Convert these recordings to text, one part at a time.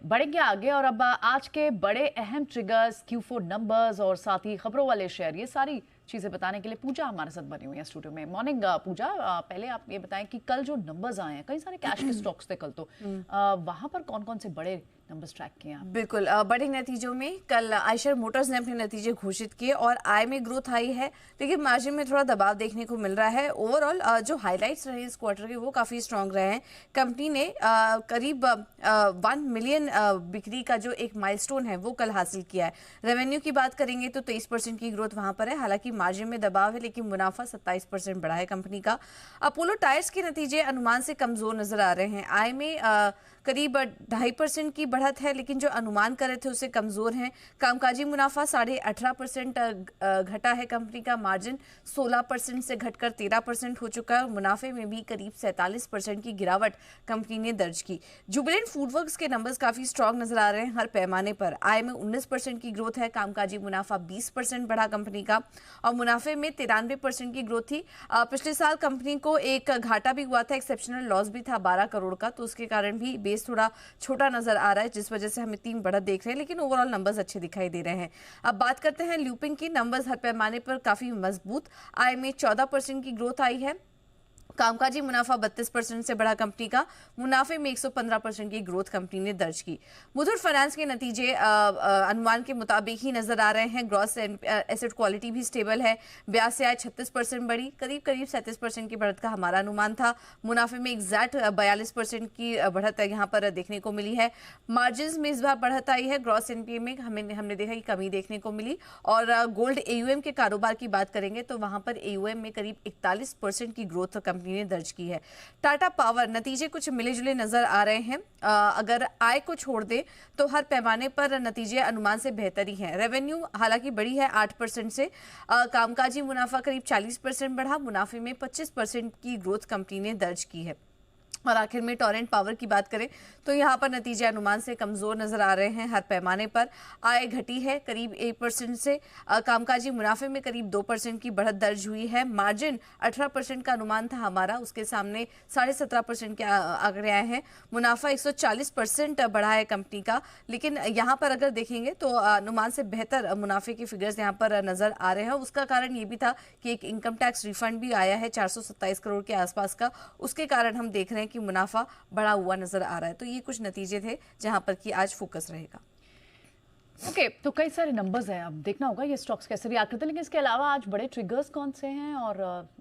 बढ़ेंगे आगे और अब आज के बड़े अहम ट्रिगर्स, Q4 नंबर्स और साथ ही खबरों वाले शेयर, ये सारी चीजें बताने के लिए पूजा हमारे साथ बनी हुई है स्टूडियो में। मॉर्निंग पूजा, पहले आप ये बताएं कि कल जो नंबर्स आए हैं, कई सारे कैश के स्टॉक्स थे कल, तो वहां पर कौन कौन से बड़े नंबर्स ट्रैक किए हैं? बिल्कुल, बड़े नतीजों में कल आयशर मोटर्स ने अपने नतीजे घोषित किए और आय में ग्रोथ आई है, लेकिन मार्जिन में थोड़ा दबाव देखने को मिल रहा है। ओवरऑल जो हाइलाइट्स रहे इस क्वार्टर के वो काफ़ी स्ट्रांग रहे हैं। कंपनी ने करीब 1 मिलियन बिक्री का जो एक माइलस्टोन है वो कल हासिल किया है। रेवेन्यू की बात करेंगे तो 23% की ग्रोथ वहां पर है। हालांकि मार्जिन में दबाव है, लेकिन मुनाफा 27% बढ़ा है कंपनी का। अपोलो टायर्स के नतीजे अनुमान से कमजोर नजर आ रहे हैं। आय में करीब 2.5% की बढ़त है, लेकिन जो अनुमान कर रहे थे उससे कमजोर हैं। कामकाजी मुनाफा 18.5% घटा है कंपनी का। मार्जिन 16% से घटकर 13% हो चुका है और मुनाफे में भी करीब 47% की गिरावट कंपनी ने दर्ज की। जुबिलेंट फूडवर्क्स के नंबर्स काफी स्ट्रांग नजर आ रहे हैं हर पैमाने पर। आय में 19% की ग्रोथ है, कामकाजी मुनाफा 20% बढ़ा कंपनी का और मुनाफे में 93% की ग्रोथ थी। पिछले साल कंपनी को एक घाटा भी हुआ था, एक्सेप्शनल लॉस भी था 12 करोड़ का, तो उसके कारण भी बेस थोड़ा छोटा नजर आ रहा है, जिस वजह से हम इतनी बढ़त देख रहे हैं, लेकिन ओवरऑल नंबर्स अच्छे दिखाई दे रहे हैं। अब बात करते हैं लुपिन की। नंबर्स हर पैमाने पर काफी मजबूत। आय में 14% की ग्रोथ आई है। कामकाजी मुनाफा 32% से बढ़ा कंपनी का। मुनाफे में 115% की ग्रोथ कंपनी ने दर्ज की। मुथूट फाइनेंस के नतीजे अनुमान के मुताबिक ही नजर आ रहे हैं। ग्रॉस एसेट क्वालिटी भी स्टेबल है। ब्याज से आय 36% बढ़ी, करीब 37% की बढ़त का हमारा अनुमान था। मुनाफे में एग्जैक्ट 42% की बढ़त यहाँ पर देखने को मिली है। मार्जिन में इस बार बढ़त आई है। ग्रॉस एनपीए में हमने देखा कि कमी देखने को मिली। और गोल्ड एयूएम के कारोबार की बात करेंगे तो वहां पर एयूएम में करीब 41% की ग्रोथ कंपनी ने दर्ज की है। टाटा पावर नतीजे कुछ मिले जुले नजर आ रहे हैं। अगर आय को छोड़ दे तो हर पैमाने पर नतीजे अनुमान से बेहतर ही हैं। रेवेन्यू हालांकि बढ़ी है 8% से। कामकाजी मुनाफा करीब 40% बढ़ा। मुनाफे में 25% की ग्रोथ कंपनी ने दर्ज की है। और आखिर में टोरेंट पावर की बात करें तो यहाँ पर नतीजे अनुमान से कमजोर नजर आ रहे हैं हर पैमाने पर। आय घटी है करीब 1% से। कामकाजी मुनाफे में करीब 2% की बढ़त दर्ज हुई है। मार्जिन 18% का अनुमान था हमारा, उसके सामने 17.5% के आंकड़े आए हैं। मुनाफा 140% बढ़ा है कंपनी का, लेकिन यहाँ पर अगर देखेंगे तो अनुमान से बेहतर मुनाफे के फिगर्स यहाँ पर नजर आ रहे हैं। उसका कारण ये भी था कि एक इनकम टैक्स रिफंड भी आया है 427 करोड़ के आसपास का, उसके कारण हम देख रहे हैं कि मुनाफा बढ़ा हुआ नजर आ रहा है। तो ये कुछ नतीजे थे जहां पर कि आज फोकस रहेगा। ओके, तो कई सारे नंबर्स हैं, अब देखना होगा ये स्टॉक्स कैसे रिएक्ट करते हैं। लेकिन इसके अलावा आज बड़े ट्रिगर्स कौन से हैं और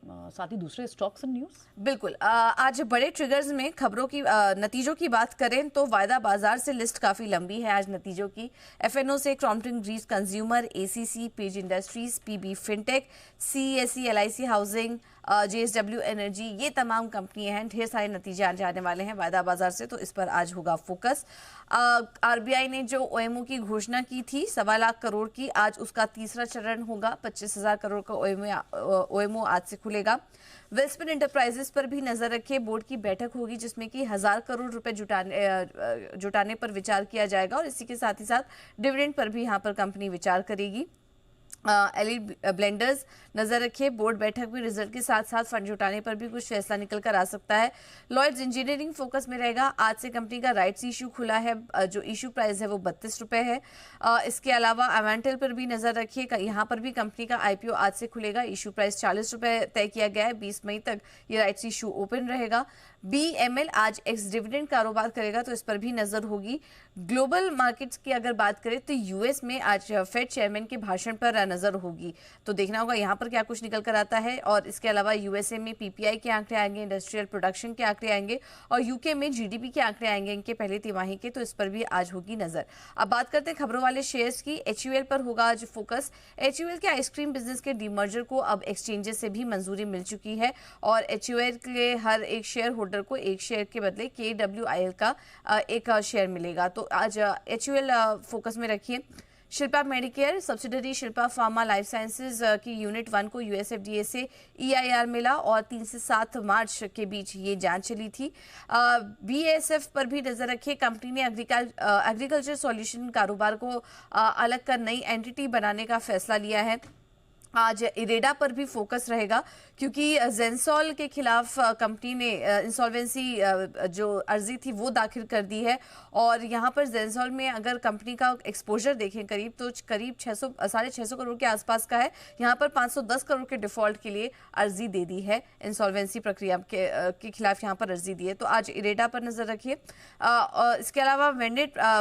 साथ ही दूसरे स्टॉक्स एंड न्यूज़? बिल्कुल, आज बड़े ट्रिगर्स में खबरों की नतीजों की बात करें तो वायदा बाजार से लिस्ट काफी लंबी है आज नतीजों की। एफएनओ से Crompton Greaves Consumer, ACC, Page Industries, PB Fintech, CSE, LIC Housing, JSW Energy, ये तमाम कंपनियां हैं। ढेर सारे नतीजे आने जाने वाले हैं वायदा बाजार से, तो इस पर आज होगा फोकस। आरबीआई ने जो ओएमओ की घोषणा की थी 1.25 लाख करोड़ की, आज उसका तीसरा चरण होगा। 25,000 करोड़ का ओएमओ आज से खुलेगा। वेल्सपन एंटरप्राइजेस पर भी नजर रखिए। बोर्ड की बैठक होगी जिसमें कि 1,000 करोड़ रुपए जुटाने पर विचार किया जाएगा और इसी के साथ ही साथ डिविडेंड पर भी यहाँ पर कंपनी विचार करेगी। एलिट ब्लेंडर्स नजर रखिए। बोर्ड बैठक में रिजल्ट के साथ साथ फंड जुटाने पर भी कुछ फैसला निकल कर आ सकता है। लॉयड्स इंजीनियरिंग फोकस में रहेगा। आज से कंपनी का राइट्स इशू खुला है, जो इशू प्राइस है वो 32 रुपए है। इसके अलावा अवेंटल पर भी नजर रखिए। यहाँ पर भी कंपनी का आईपीओ आज से खुलेगा। इशू प्राइस 40 रुपए तय किया गया है। 20 मई तक ये राइट्स इशू ओपन रहेगा। बीएमएल आज एक्स डिविडेंड कारोबार करेगा, तो इस पर भी नजर होगी। ग्लोबल मार्केट्स की अगर बात करें तो यूएस में आज फेड चेयरमैन के भाषण पर नजर होगी, तो देखना होगा यहाँ पर क्या कुछ निकल कर आता है। और इसके अलावा यूएसए में पीपीआई के आंकड़े आएंगे, इंडस्ट्रियल प्रोडक्शन के आंकड़े आएंगे और यूके में जीडीपी के आंकड़े आएंगे इनके पहले तिमाही के, तो इस पर भी आज होगी नजर। अब बात करते हैं खबरों वाले शेयर्स की। एचयूएल पर होगा आज फोकस। एचयूएल के आइसक्रीम बिजनेस के डीमर्जर को अब एक्सचेंजेस से भी मंजूरी मिल चुकी है और एचयूएल के हर एक शेयर होल्डर को एक शेयर के बदले KWIL का एक शेयर मिलेगा। तो आज एचयूएल फोकस में रखिए। Shilpa Medicare subsidiary Shilpa pharma life sciences की यूनिट 1 को यूएसएफडीए से EIR मिला और 3 से 7 मार्च के बीच ये जांच चली थी। BASF पर भी नजर रखिए। कंपनी ने एग्रीकल्चर सॉल्यूशन कारोबार को अलग कर नई एंटिटी बनाने का फैसला लिया है। आज इरेडा पर भी फोकस रहेगा, क्योंकि जेंसॉल के खिलाफ कंपनी ने इंसॉल्वेंसी जो अर्जी थी वो दाखिल कर दी है। और यहाँ पर जेंसॉल में अगर कंपनी का एक्सपोजर देखें करीब, तो करीब 600 करोड़ के आसपास का है। यहाँ पर 510 करोड़ के डिफॉल्ट के लिए अर्जी दे दी है, इंसॉल्वेंसी प्रक्रिया के खिलाफ यहाँ पर अर्जी दी है। तो आज इरेडा पर नजर रखिए। इसके अलावा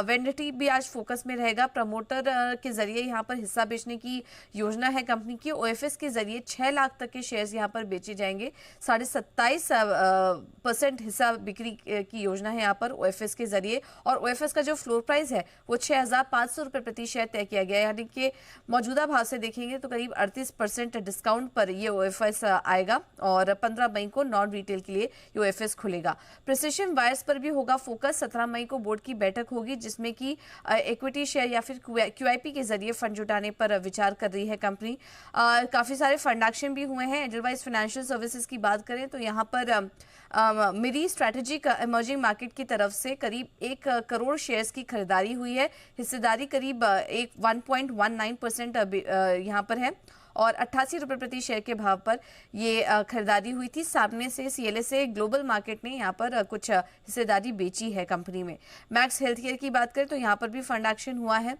वेंडिटी भी आज फोकस में रहेगा। प्रमोटर के जरिए यहाँ पर हिस्सा बेचने की योजना है कंपनी की। ओएफएस के जरिए 6 लाख तक के शेयर्स यहाँ पर बेचे जाएंगे। 27.5% हिस्सा बिक्री की योजना है यहाँ पर ओएफएस के जरिए। और ओएफएस का जो फ्लोर प्राइस है वो 6,500 रुपए प्रति शेयर तय किया गया है, यानी कि मौजूदा भाव से देखेंगे तो करीब 38% डिस्काउंट पर ये ओएफएस आएगा। और 15 मई को नॉन रिटेल के लिए ये ओएफएस खुलेगा। प्रिसिशन वायर्स पर भी होगा फोकस। 17 मई को बोर्ड की बैठक होगी, जिसमें कि इक्विटी शेयर या फिर क्यूआईपी के जरिए फंड जुटाने पर विचार कर रही है कंपनी। काफी सारे फंड एक्शन भी हुए हैं। एडलवाइस फाइनेंशियल सर्विसेज की बात करें तो यहाँ पर मिरी स्ट्रैटेजिक इमर्जिंग मार्केट की तरफ से करीब 1 करोड़ शेयर्स की खरीदारी हुई है। हिस्सेदारी करीब 1.19% यहाँ पर है और 88 रुपए प्रति शेयर के भाव पर ये खरीदारी हुई थी। सामने से सीएलएसए ग्लोबल मार्केट ने यहाँ पर कुछ हिस्सेदारी बेची है कंपनी में। मैक्स हेल्थ केयर की बात करें तो यहाँ पर भी फंड एक्शन हुआ है।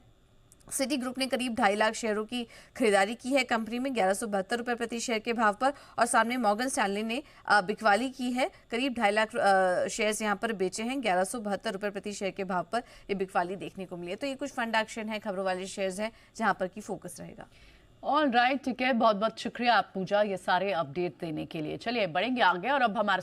सिटी ग्रुप ने करीब 2.5 लाख शेयरों की खरीदारी की है कंपनी में 1172 रुपए प्रति शेयर के भाव पर। और सामने मॉर्गन स्टैनली ने बिकवाली की है, करीब 2.5 लाख शेयर्स यहां पर बेचे हैं 1172 रुपए प्रति शेयर के भाव पर ये बिकवाली देखने को मिली है। तो ये कुछ फंड एक्शन है, खबरों वाले शेयर्स हैं जहां पर की फोकस रहेगा। ऑल राइट, ठीक है, बहुत बहुत शुक्रिया आप पूजा ये सारे अपडेट देने के लिए। चलिए बढ़ेंगे आगे और अब हमारे